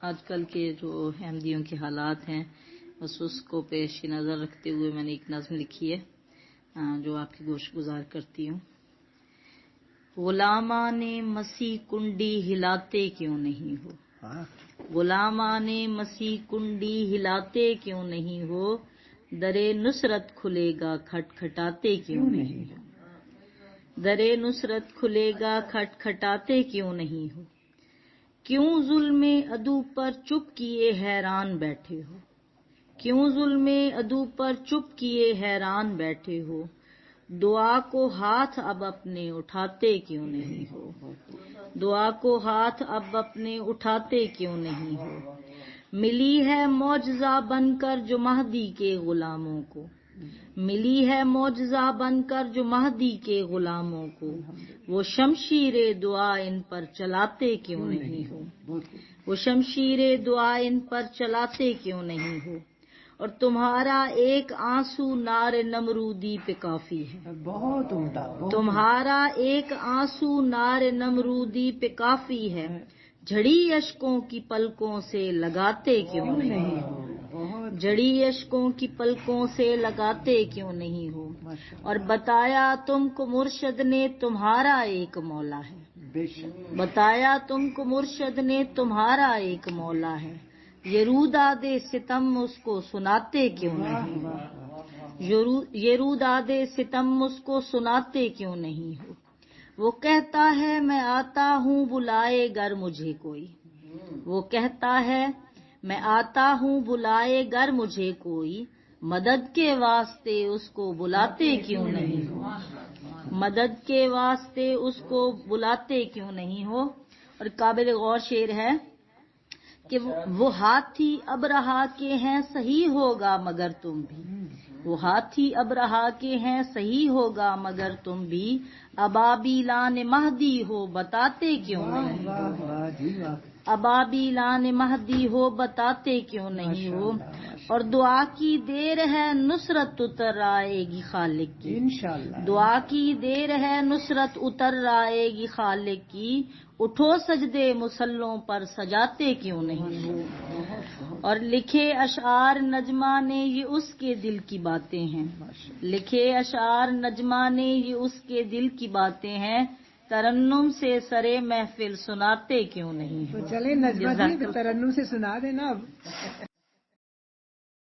آج کل کے جو احمدیوں کے حالات ہیں بس اس کو پیش نظر رکھتے ہوئے میں نے ایک نظم لکھی ہے جو آپ کی گوش گزار کرتی ہوں۔ غلامان مسیح کنڈی ہلاتے کیوں نہیں ہو، غلامان مسیح کنڈی ہلاتے کیوں نہیں ہو، درے نصرت کھلے گا کھٹکھٹاتے کیوں نہیں ہو، درے نصرت کھلے گا کھٹکھٹاتے کیوں نہیں ہو، کیوں ظلم عدو پر چپ کیے حیران بیٹھے ہو، کیوں ظلم عدو پر چپ کیے حیران بیٹھے ہو، دعا کو ہاتھ اب اپنے اٹھاتے کیوں نہیں ہو، دعا کو ہاتھ اب اپنے اٹھاتے کیوں نہیں ہو، ملی ہے معجزہ بن کر جو مہدی کے غلاموں کو، ملی ہے معجزہ بن کر جو مہدی کے غلاموں کو، وہ شمشیر دعا ان پر چلاتے کیوں نہیں ہو، وہ شمشیر دعا ان پر چلاتے کیوں نہیں ہو، اور تمہارا ایک آنسو نار نمرودی پہ کافی ہے، بہت عمدہ، تمہارا ایک آنسو نار نمرودی پہ کافی ہے، جھڑی اشکوں کی پلکوں سے لگاتے کیوں نہیں ہو، جھڑی اشکوں کی پلکوں سے لگاتے کیوں نہیں ہو، اور بتایا تم کو مرشد نے تمہارا ایک مولا ہے، بتایا تم کو مرشد نے تمہارا ایک مولا ہے، یہ روداد ستم اس کو سناتے کیوں نہیں ہو، یہ روداد ستم اس کو سناتے کیوں نہیں ہو، وہ کہتا ہے میں آتا ہوں بلائے گر مجھے کوئی، وہ کہتا ہے میں آتا ہوں بلائے گر مجھے کوئی، مدد کے واسطے اس کو بلاتے کیوں نہیں ہو، مدد کے واسطے اس کو بلاتے کیوں نہیں ہو، اور قابل غور شعر ہے کہ وہ ہاتھی ابرہا کے ہیں صحیح ہوگا مگر تم بھی، وہ ہاتھی ابرہا کے ہیں صحیح ہوگا مگر تم بھی، ابابیلان مہدی ہو بتاتے کیوں نہیں ہو، ابابیلان مہدی ہو بتاتے کیوں نہیں ہو، اور دعا کی دیر ہے نصرت اتر آئے گی خالق کی، دعا کی دیر ہے نصرت اتر آئے گی خالق کی، اٹھو سجدے مسلوں پر سجاتے کیوں نہیں ہو، اور لکھے اشعار نجمہ نے یہ اس کے دل کی باتیں ہیں، لکھے اشعار نجمہ نے یہ اس کے دل کی باتیں ہیں، ترنم سے سرے محفل سناتے کیوں نہیں ہو۔ تو چلیں نجمہ جی ترنم سے سنا دینا اب۔